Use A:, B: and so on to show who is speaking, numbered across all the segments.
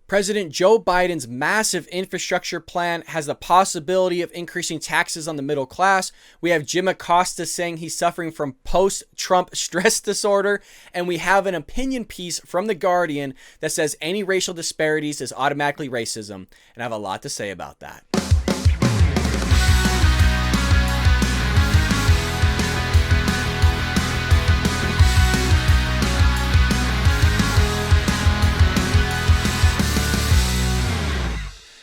A: President Joe Biden's massive infrastructure plan has the possibility of increasing taxes on the middle class. We have Jim Acosta saying he's suffering from post-Trump stress disorder. And we have an opinion piece from The Guardian that says any racial disparities is automatically racism. And I have a lot to say about that.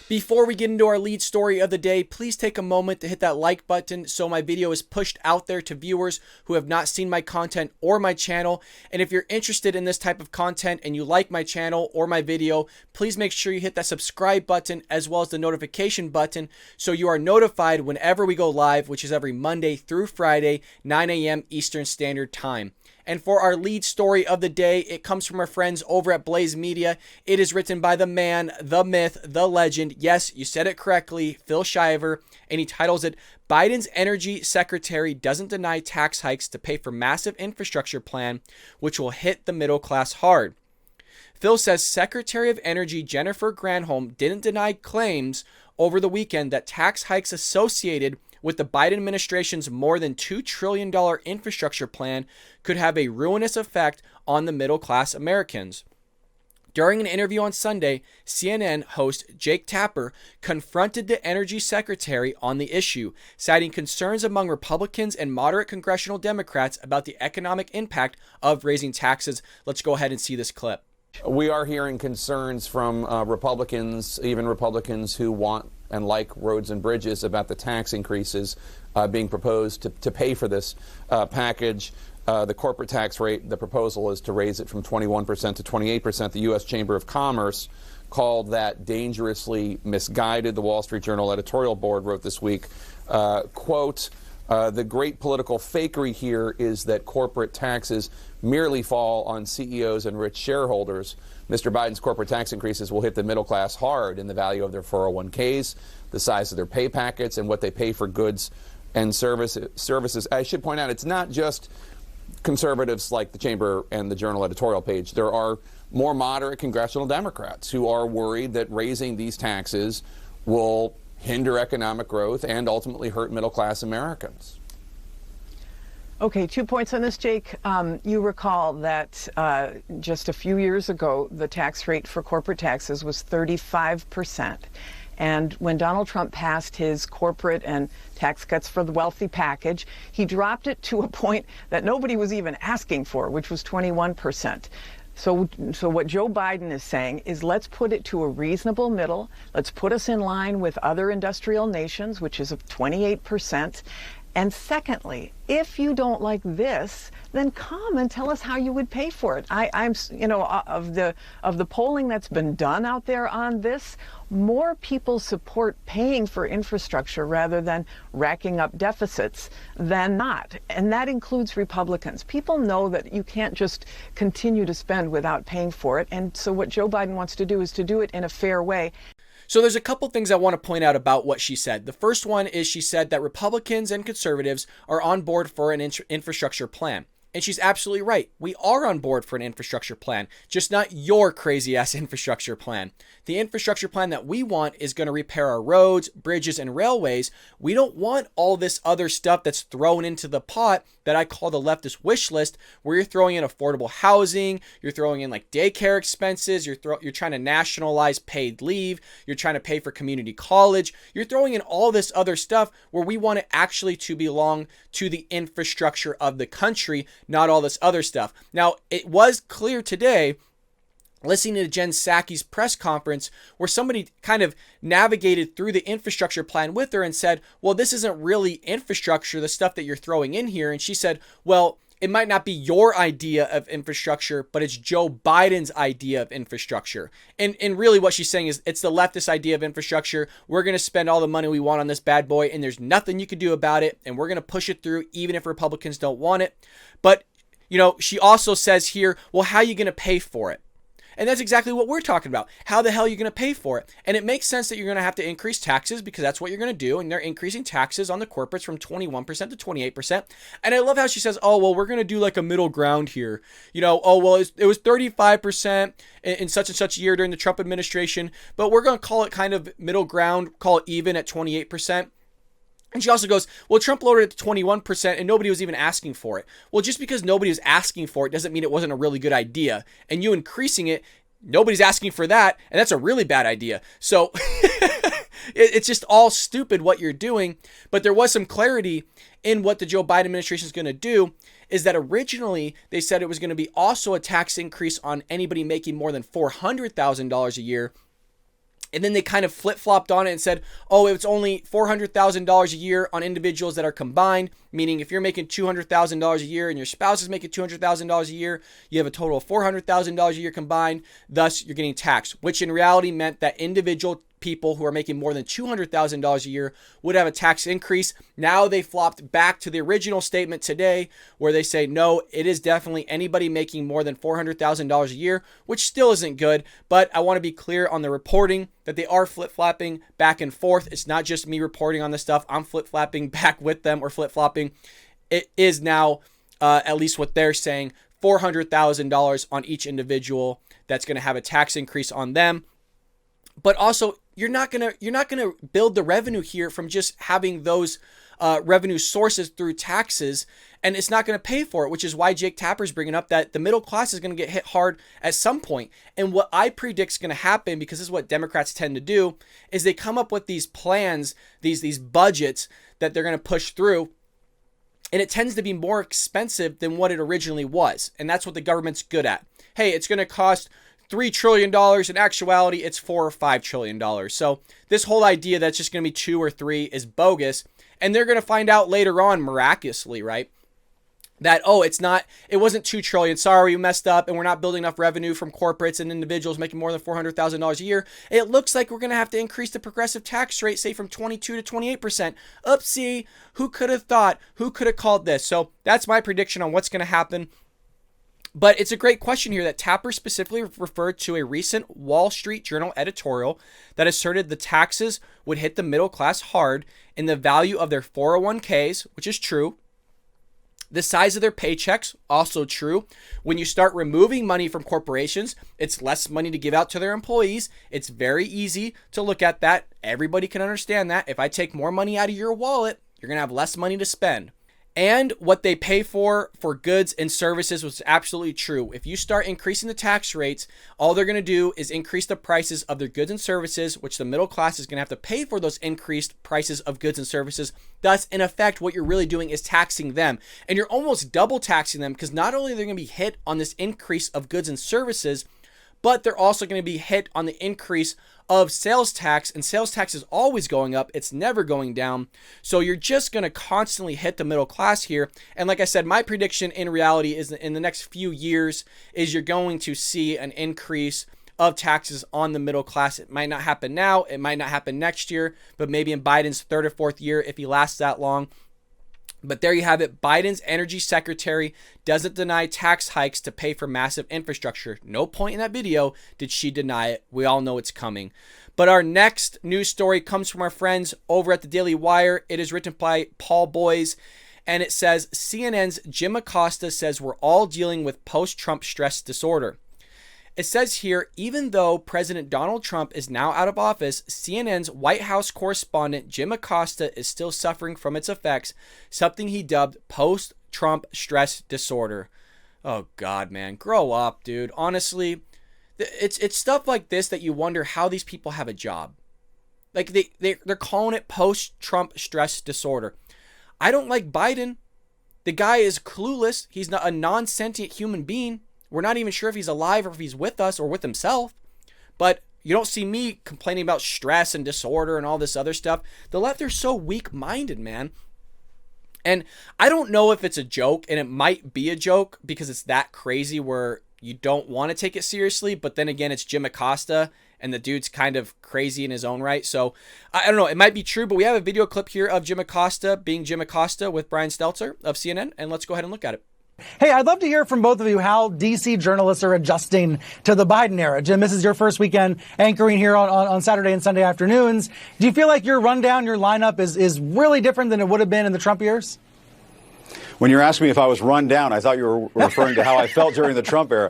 A: Before we get into our lead story of the day, please take a moment to hit that like button so my video is pushed out there to viewers who have not seen my content or my channel. And if you're interested in this type of content and you like my channel or my video, please make sure you hit that subscribe button as well as the notification button so you are notified whenever we go live, which is every Monday through Friday, 9 a.m. Eastern Standard Time. And for our lead story of the day, it comes from our friends over at Blaze Media. It is written by the man, the myth, the legend. Yes, you said it correctly, Phil Shiver. And he titles it, Biden's Energy Secretary Doesn't Deny Tax Hikes to Pay for Massive Infrastructure Plan, which will hit the middle class hard. Phil says Secretary of Energy Jennifer Granholm didn't deny claims over the weekend that tax hikes associated with the Biden administration's more than $2 trillion infrastructure plan could have a ruinous effect on the middle-class Americans. During an interview on Sunday, CNN host Jake Tapper confronted the energy secretary on the issue, citing concerns among Republicans and moderate congressional Democrats about the economic impact of raising taxes. Let's go ahead and see this clip.
B: We are hearing concerns from Republicans, even Republicans who want and like roads and bridges, about the tax increases being proposed to pay for this package. The corporate tax rate, the proposal is to raise it from 21% to 28%. The U.S. Chamber of Commerce called that dangerously misguided. The Wall Street Journal editorial board wrote this week, quote, the great political fakery here is that corporate taxes merely fall on CEOs and rich shareholders. Mr. Biden's corporate tax increases will hit the middle class hard in the value of their 401ks, the size of their pay packets, and what they pay for goods and services. I should point out, it's not just conservatives like the Chamber and the Journal editorial page. There are more moderate congressional Democrats who are worried that raising these taxes will hinder economic growth and ultimately hurt middle-class Americans.
C: Okay, 2 points on this, Jake. You recall that just a few years ago, the tax rate for corporate taxes was 35%. And when Donald Trump passed his corporate and tax cuts for the wealthy package, he dropped it to a point that nobody was even asking for, which was 21%. So what Joe Biden is saying is, let's put it to a reasonable middle. Let's put us in line with other industrial nations, which is of 28%. And secondly, if you don't like this, then come and tell us how you would pay for it. I'm, you know, of the polling that's been done out there on this, more people support paying for infrastructure rather than racking up deficits than not. And that includes Republicans. People know that you can't just continue to spend without paying for it. And so what Joe Biden wants to do is to do it in a fair way.
A: So there's a couple things I want to point out about what she said. The first one is she said that Republicans and conservatives are on board for an infrastructure plan. And she's absolutely right. We are on board for an infrastructure plan, just not your crazy ass infrastructure plan. The infrastructure plan that we want is going to repair our roads, bridges, and railways. We don't want all this other stuff that's thrown into the pot that I call the leftist wish list, where you're throwing in affordable housing, you're throwing in like daycare expenses, you're trying to nationalize paid leave, you're trying to pay for community college, you're throwing in all this other stuff where we want it actually to belong to the infrastructure of the country, not all this other stuff. Now, it was clear today, listening to Jen Psaki's press conference, where somebody kind of navigated through the infrastructure plan with her and said, well, this isn't really infrastructure, the stuff that you're throwing in here. And she said, well, it might not be your idea of infrastructure, but it's Joe Biden's idea of infrastructure. And really what she's saying is it's the leftist idea of infrastructure. We're going to spend all the money we want on this bad boy, and there's nothing you can do about it. And we're going to push it through even if Republicans don't want it. But, you know, she also says here, well, how are you going to pay for it? And that's exactly what we're talking about. How the hell are you going to pay for it? And it makes sense that you're going to have to increase taxes because that's what you're going to do. And they're increasing taxes on the corporates from 21% to 28%. And I love how she says, oh, well, we're going to do like a middle ground here. You know, oh, well, it was 35% in such and such a year during the Trump administration, but we're going to call it kind of middle ground, call it even at 28%. And she also goes, well, Trump lowered it to 21% and nobody was even asking for it. Well, just because nobody was asking for it doesn't mean it wasn't a really good idea. And you increasing it, nobody's asking for that, and that's a really bad idea. So it's just all stupid what you're doing. But there was some clarity in what the Joe Biden administration is going to do, is that originally they said it was going to be also a tax increase on anybody making more than $400,000 a year. And then they kind of flip-flopped on it and said, oh, it's only $400,000 a year on individuals that are combined, meaning if you're making $200,000 a year and your spouse is making $200,000 a year, you have a total of $400,000 a year combined, thus you're getting taxed, which in reality meant that individual people who are making more than $200,000 a year would have a tax increase. Now they flopped back to the original statement today where they say, no, it is definitely anybody making more than $400,000 a year, which still isn't good. But I want to be clear on the reporting that they are flip-flopping back and forth. It's not just me reporting on this stuff. I'm flip-flopping back with them or flip-flopping. It is now, at least what they're saying, $400,000 on each individual that's going to have a tax increase on them. But also, you're not gonna build the revenue here from just having those revenue sources through taxes, and it's not going to pay for it, which is why Jake Tapper's bringing up that the middle class is going to get hit hard at some point. And what I predict is going to happen, because this is what Democrats tend to do, is they come up with these plans, these budgets that they're going to push through, and it tends to be more expensive than what it originally was. And that's what the government's good at. Hey, it's going to cost $3 trillion. In actuality, it's $4 or $5 trillion. So this whole idea that's just going to be 2 or 3 is bogus. And they're going to find out later on, miraculously, right, that, oh, it wasn't 2 trillion. Sorry, we messed up and we're not building enough revenue from corporates and individuals making more than $400,000 a year. It looks like we're going to have to increase the progressive tax rate, say from 22 to 28%. Oopsie, who could have thought? Who could have called this? So that's my prediction on what's going to happen. But it's a great question here that Tapper specifically referred to a recent Wall Street Journal editorial that asserted the taxes would hit the middle class hard in the value of their 401ks, which is true. The size of their paychecks, also true. When you start removing money from corporations, it's less money to give out to their employees. It's very easy to look at that. Everybody can understand that. If I take more money out of your wallet, you're going to have less money to spend. And what they pay for goods and services was absolutely true. If you start increasing the tax rates, all they're going to do is increase the prices of their goods and services, which the middle class is going to have to pay for those increased prices of goods and services. Thus, in effect, what you're really doing is taxing them. And you're almost double taxing them, because not only are they going to be hit on this increase of goods and services, but they're also going to be hit on the increase of sales tax, and sales tax is always going up. It's never going down. So you're just going to constantly hit the middle class here. And like I said, my prediction in reality is that in the next few years is you're going to see an increase of taxes on the middle class. It might not happen now. It might not happen next year, but maybe in Biden's 3rd or 4th year, if he lasts that long. But there you have it. Biden's energy secretary doesn't deny tax hikes to pay for massive infrastructure. No point in that video did she deny it. We all know it's coming. But our next news story comes from our friends over at the Daily Wire. It is written by Paul Boyes, and it says, CNN's Jim Acosta says we're all dealing with post-Trump stress disorder. It says here, even though President Donald Trump is now out of office, CNN's White House correspondent Jim Acosta is still suffering from its effects, something he dubbed post-Trump stress disorder. Oh God, man, grow up, dude. Honestly, it's stuff like this that you wonder how these people have a job. Like they're calling it post-Trump stress disorder. I don't like Biden. The guy is clueless. He's not a non-sentient human being. We're not even sure if he's alive or if he's with us or with himself. But you don't see me complaining about stress and disorder and all this other stuff. The left, they're so weak-minded, man. And I don't know if it's a joke, and it might be a joke because it's that crazy where you don't want to take it seriously. But then again, it's Jim Acosta, and the dude's kind of crazy in his own right. So I don't know. It might be true, but we have a video clip here of Jim Acosta being Jim Acosta with Brian Stelter of CNN, and let's go ahead and look at it.
D: Hey, I'd love to hear from both of you how D.C. journalists are adjusting to the Biden era. Jim, this is your first weekend anchoring here on Saturday and Sunday afternoons. Do you feel like your rundown, your lineup is really different than it would have been in the Trump years?
E: When you're asking me if I was run down, I thought you were referring to how I felt during the Trump era.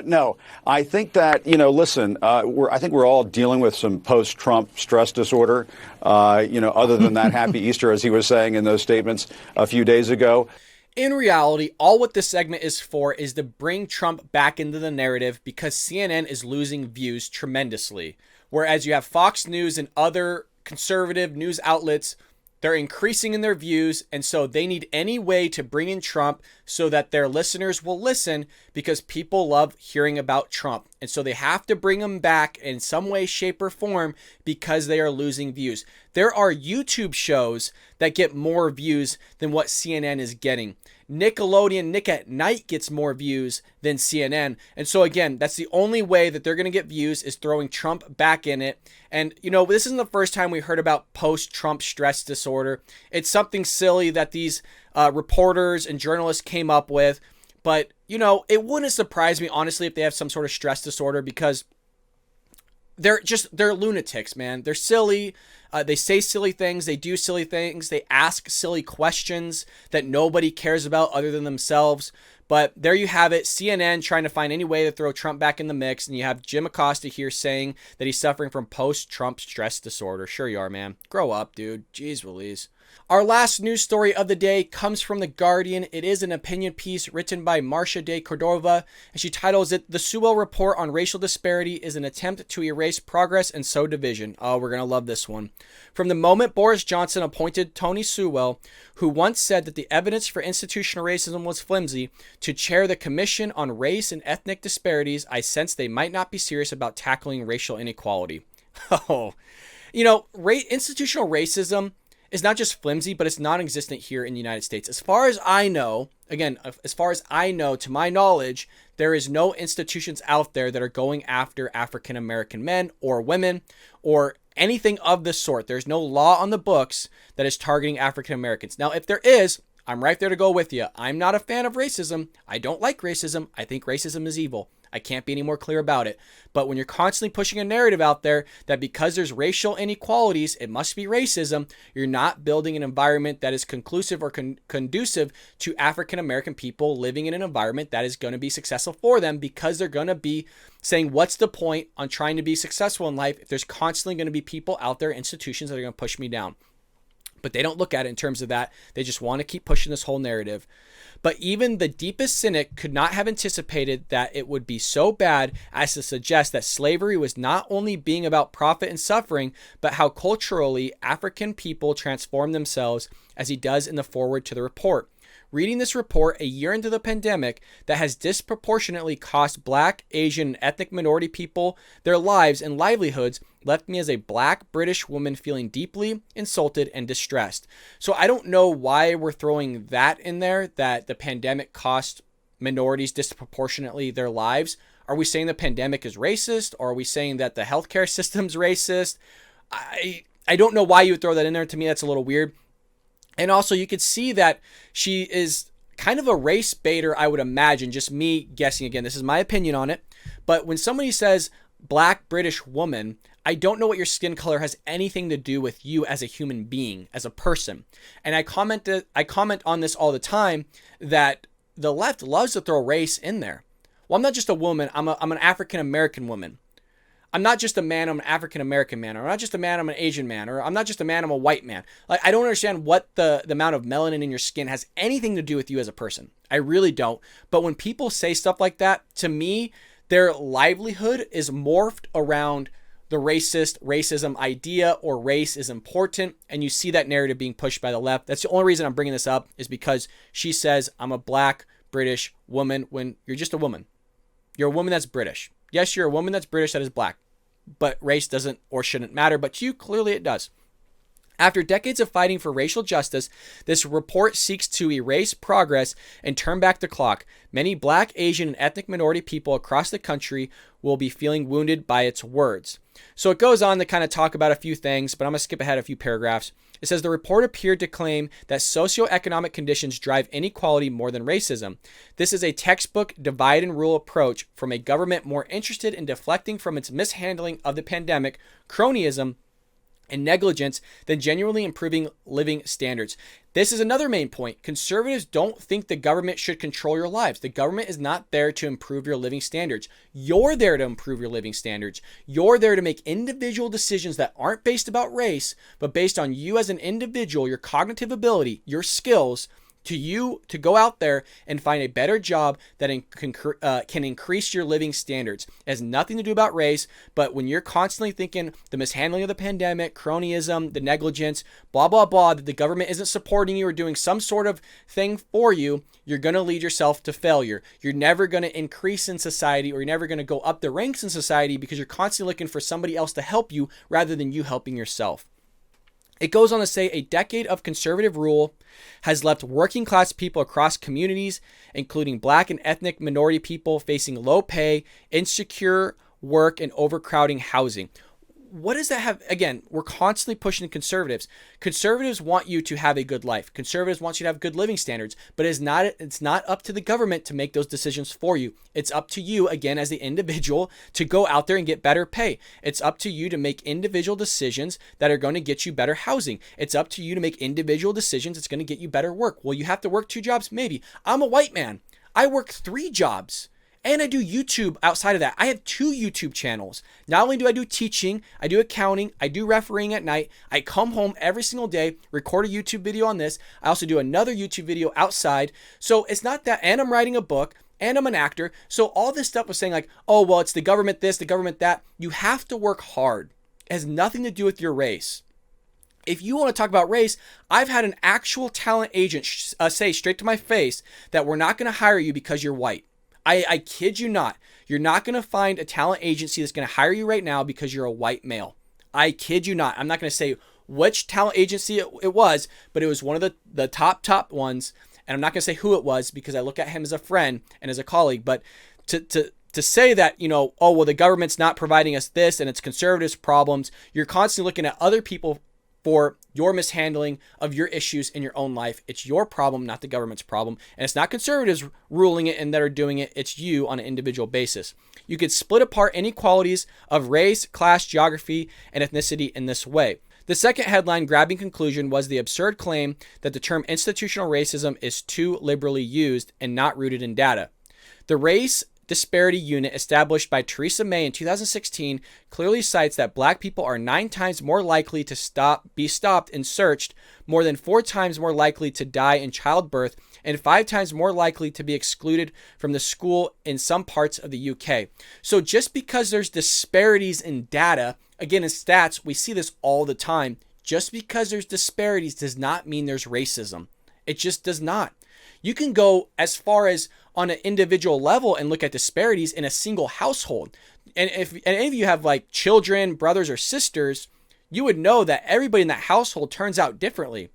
E: No, I think that, listen, I think we're all dealing with some post-Trump stress disorder, other than that happy Easter, as he was saying in those statements a few days ago.
A: In reality, all what this segment is for is to bring Trump back into the narrative because CNN is losing views tremendously. Whereas you have Fox News and other conservative news outlets, they're increasing in their views, and so they need any way to bring in Trump so that their listeners will listen because people love hearing about Trump. And so they have to bring him back in some way, shape, or form because they are losing views. There are YouTube shows that get more views than what CNN is getting. Nickelodeon Nick at Night gets more views than CNN. And so again, that's the only way that they're going to get views is throwing Trump back in it. And this isn't the first time we heard about post-Trump stress disorder. It's something silly that these reporters and journalists came up with. But, it wouldn't surprise me, honestly, if they have some sort of stress disorder because they're lunatics, man. They're silly. They say silly things. They do silly things. They ask silly questions that nobody cares about other than themselves. But there you have it. CNN trying to find any way to throw Trump back in the mix. And you have Jim Acosta here saying that he's suffering from post-Trump stress disorder. Sure you are, man. Grow up, dude. Jeez Louise. Our last news story of the day comes from The Guardian. It is an opinion piece written by Marcia de Cordova, and she titles it, "The Sewell Report on Racial Disparity is an Attempt to Erase Progress and Sow Division." Oh, we're going to love this one. From the moment Boris Johnson appointed Tony Sewell, who once said that the evidence for institutional racism was flimsy, to chair the Commission on Race and Ethnic Disparities, I sensed they might not be serious about tackling racial inequality. Oh, institutional racism is not just flimsy, but it's non-existent here in the United States. As far as I know, to my knowledge, there is no institutions out there that are going after African American men or women or anything of this sort. There's no law on the books that is targeting African Americans. Now, if there is, I'm right there to go with you. I'm not a fan of racism. I don't like racism. I think racism is evil. I can't be any more clear about it. But when you're constantly pushing a narrative out there that because there's racial inequalities, it must be racism, you're not building an environment that is conclusive or conducive to African American people living in an environment that is going to be successful for them, because they're going to be saying, what's the point on trying to be successful in life if there's constantly going to be people out there, institutions that are going to push me down? But they don't look at it in terms of that. They just want to keep pushing this whole narrative. But even the deepest cynic could not have anticipated that it would be so bad as to suggest that slavery was not only being about profit and suffering, but how culturally African people transform themselves, as he does in the foreword to the report. Reading this report a year into the pandemic that has disproportionately cost Black, Asian, and ethnic minority people their lives and livelihoods left me as a Black British woman feeling deeply insulted and distressed. So I don't know why we're throwing that in there, that the pandemic cost minorities disproportionately their lives. Are we saying the pandemic is racist? Or are we saying that the healthcare system's racist? I don't know why you would throw that in there. To me, that's a little weird. And also, you could see that she is kind of a race baiter, I would imagine, just me guessing again. This is my opinion on it. But when somebody says Black British woman, I don't know what your skin color has anything to do with you as a human being, as a person. And I comment on this all the time, that the left loves to throw race in there. Well, I'm not just a woman. I'm an African American woman. I'm not just a man, I'm an African American man. Or I'm not just a man, I'm an Asian man. Or I'm not just a man, I'm a white man. Like, I don't understand what the amount of melanin in your skin has anything to do with you as a person. I really don't. But when people say stuff like that, to me, their livelihood is morphed around the racism idea, or race is important. And you see that narrative being pushed by the left. That's the only reason I'm bringing this up, is because she says I'm a Black British woman when you're just a woman. You're a woman that's British. Yes, you're a woman that's British that is Black. But race doesn't or shouldn't matter. But to you, clearly it does. After decades of fighting for racial justice, this report seeks to erase progress and turn back the clock. Many Black, Asian, and ethnic minority people across the country will be feeling wounded by its words. So it goes on to kind of talk about a few things, but I'm going to skip ahead a few paragraphs. It says the report appeared to claim that socioeconomic conditions drive inequality more than racism. This is a textbook divide and rule approach from a government more interested in deflecting from its mishandling of the pandemic, cronyism, and negligence than genuinely improving living standards. This is another main point. Conservatives don't think the government should control your lives. The government is not there to improve your living standards. You're there to improve your living standards. You're there to make individual decisions that aren't based about race, but based on you as an individual, your cognitive ability, your skills, to go out there and find a better job that can increase your living standards. It has nothing to do about race, but when you're constantly thinking the mishandling of the pandemic, cronyism, the negligence, blah, blah, blah, that the government isn't supporting you or doing some sort of thing for you, you're going to lead yourself to failure. You're never going to increase in society, or you're never going to go up the ranks in society, because you're constantly looking for somebody else to help you rather than you helping yourself. It goes on to say a decade of conservative rule has left working class people across communities, including Black and ethnic minority people, facing low pay, insecure work, and overcrowding housing. What does that have? Again, we're constantly pushing conservatives. Conservatives want you to have a good life. Conservatives want you to have good living standards, but it's not up to the government to make those decisions for you. It's up to you, again, as the individual, to go out there and get better pay. It's up to you to make individual decisions that are going to get you better housing. It's up to you to make individual decisions that's going to get you better work. Well, you have to work 2 jobs? Maybe. I'm a white man. I work 3 jobs. And I do YouTube outside of that. I have 2 YouTube channels. Not only do I do teaching, I do accounting, I do refereeing at night. I come home every single day, record a YouTube video on this. I also do another YouTube video outside. So it's not that, and I'm writing a book, and I'm an actor. So all this stuff was saying like, oh, well, it's the government this, the government that. You have to work hard. It has nothing to do with your race. If you want to talk about race, I've had an actual talent agent say straight to my face that we're not going to hire you because you're white. I kid you not. You're not going to find a talent agency that's going to hire you right now because you're a white male. I kid you not. I'm not going to say which talent agency it was, but it was one of the top ones. And I'm not going to say who it was because I look at him as a friend and as a colleague. But to say that, oh, well, the government's not providing us this and it's conservatives' problems, you're constantly looking at other people for your mishandling of your issues in your own life. It's your problem, not the government's problem. And it's not conservatives ruling it and that are doing it. It's you on an individual basis. You could split apart inequalities of race, class, geography, and ethnicity in this way. The second headline grabbing conclusion was the absurd claim that the term institutional racism is too liberally used and not rooted in data. The race disparity unit established by Theresa May in 2016 clearly cites that Black people are 9 times more likely to be stopped and searched, more than 4 times more likely to die in childbirth, and 5 times more likely to be excluded from the school in some parts of the UK. So just because there's disparities in data, again in stats, we see this all the time. Just because there's disparities does not mean there's racism. It just does not. You can go as far as on an individual level and look at disparities in a single household. And if any of you have like children, brothers, or sisters, you would know that everybody in that household turns out differently.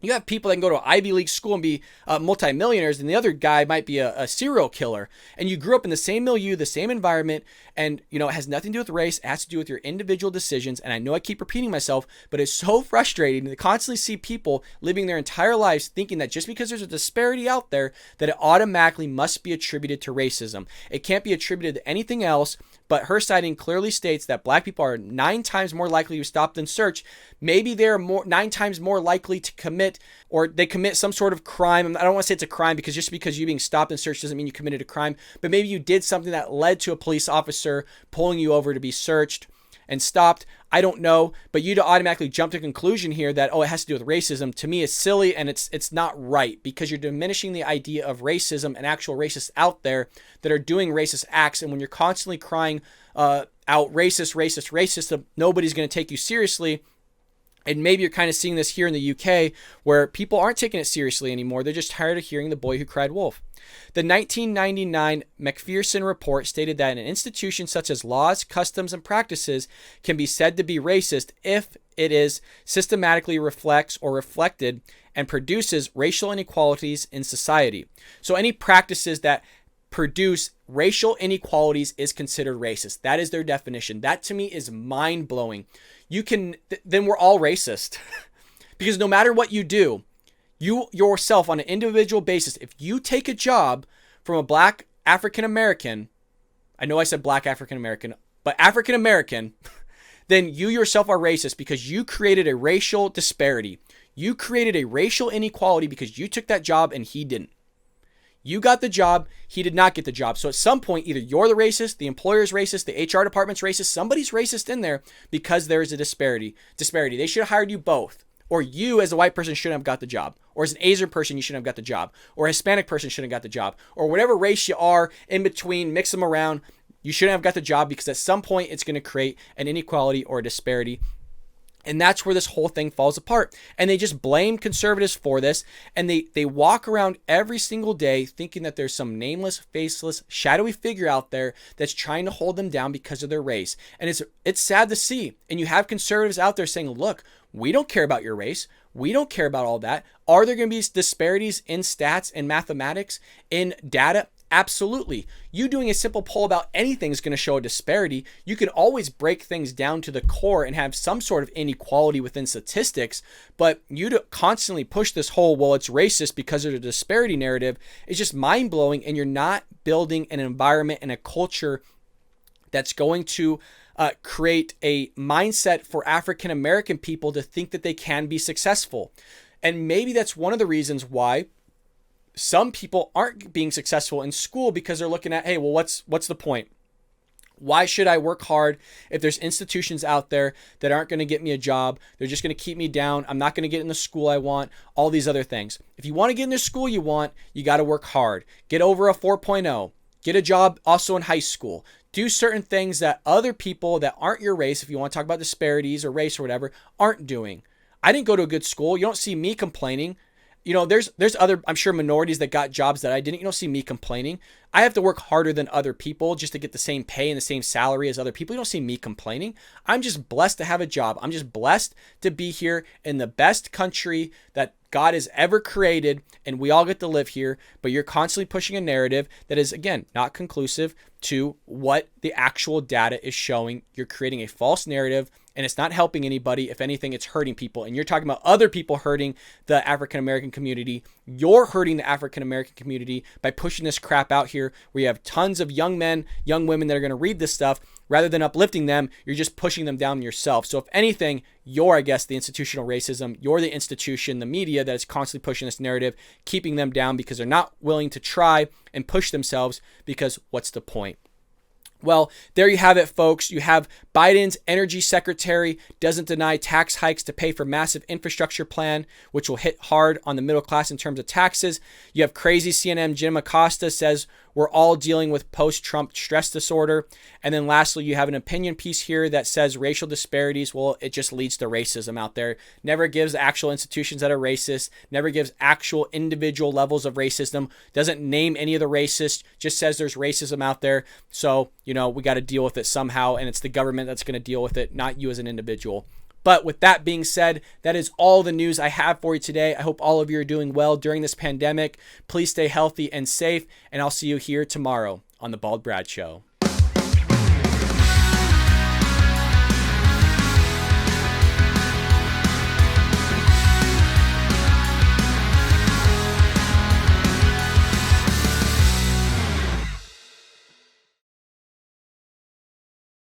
A: You have people that can go to an Ivy League school and be multimillionaires, and the other guy might be a serial killer. And you grew up in the same milieu, the same environment, and it has nothing to do with race. It has to do with your individual decisions. And I know I keep repeating myself, but it's so frustrating to constantly see people living their entire lives thinking that just because there's a disparity out there, that it automatically must be attributed to racism. It can't be attributed to anything else. But her citing clearly states that Black people are 9 times more likely to be stopped and searched. Maybe they're 9 times more likely to commit, or they commit some sort of crime. I don't want to say it's a crime because just because you being stopped and searched doesn't mean you committed a crime. But maybe you did something that led to a police officer pulling you over to be searched and stopped. I don't know, but you to automatically jump to a conclusion here that, oh, it has to do with racism, to me is silly, and it's not right, because you're diminishing the idea of racism and actual racists out there that are doing racist acts. And when you're constantly crying out racist, nobody's going to take you seriously. And maybe you're kind of seeing this here in the UK, where people aren't taking it seriously anymore. They're just tired of hearing the boy who cried wolf. The 1999 Macpherson Report stated that an institution such as laws, customs, and practices can be said to be racist if it is systematically reflects or reflected and produces racial inequalities in society. So any practices that produce racial inequalities is considered racist. That is their definition. That to me is mind-blowing. Then we're all racist. Because no matter what you do, you yourself on an individual basis, if you take a job from a black African American, I know I said black African American, but African American, then you yourself are racist because you created a racial disparity. You created a racial inequality because you took that job and he didn't. You got the job, he did not get the job. So at some point, either you're the racist, the employer's racist, the HR department's racist, somebody's racist in there because there is a disparity. They should have hired you both. Or you as a white person shouldn't have got the job. Or as an Asian person, you shouldn't have got the job. Or a Hispanic person shouldn't have got the job. Or whatever race you are in between, mix them around. You shouldn't have got the job because at some point it's going to create an inequality or a disparity. And that's where this whole thing falls apart. And they just blame conservatives for this. And they walk around every single day thinking that there's some nameless, faceless, shadowy figure out there that's trying to hold them down because of their race. And it's sad to see. And you have conservatives out there saying, look, we don't care about your race. We don't care about all that. Are there going to be disparities in stats, in mathematics, in data? Absolutely. You doing a simple poll about anything is going to show a disparity. You can always break things down to the core and have some sort of inequality within statistics, but you to constantly push this whole, well, it's racist because of the disparity narrative is just mind-blowing, and you're not building an environment and a culture that's going to create a mindset for African American people to think that they can be successful. And maybe that's one of the reasons why some people aren't being successful in school, because they're looking at, hey, well, what's the point? Why should I work hard if there's institutions out there that aren't going to get me a job? They're just going to keep me down. I'm not going to get in the school I want, all these other things. If you want to get in the school you want, you got to work hard. Get over a 4.0. Get a job also in high school. Do certain things that other people that aren't your race, if you want to talk about disparities or race or whatever, aren't doing. I didn't go to a good school. You don't see me complaining. You know, there's other, I'm sure, minorities that got jobs that I didn't. You don't see me complaining. I have to work harder than other people just to get the same pay and the same salary as other people. You don't see me complaining. I'm just blessed to have a job. I'm just blessed to be here in the best country that God has ever created, and we all get to live here. But you're constantly pushing a narrative that is, again, not conclusive to what the actual data is showing. You're creating a false narrative, and it's not helping anybody. If anything, it's hurting people. And you're talking about other people hurting the African-American community. You're hurting the African-American community by pushing this crap out here, where you have tons of young men, young women that are going to read this stuff. Rather than uplifting them, you're just pushing them down yourself. So if anything, you're, I guess, the institutional racism. You're the institution, the media that is constantly pushing this narrative, keeping them down because they're not willing to try and push themselves, because what's the point? Well, there you have it, folks. You have Biden's energy secretary doesn't deny tax hikes to pay for massive infrastructure plan, which will hit hard on the middle class in terms of taxes. You have crazy CNN Jim Acosta says we're all dealing with post-Trump stress disorder. And then lastly, you have an opinion piece here that says racial disparities, well, it just leads to racism out there. Never gives actual institutions that are racist, never gives actual individual levels of racism, doesn't name any of the racists, just says there's racism out there. So, you know, we got to deal with it somehow, and it's the government that's going to deal with it, not you as an individual. But with that being said, that is all the news I have for you today. I hope all of you are doing well during this pandemic. Please stay healthy and safe, and I'll see you here tomorrow on The Bald Brad Show.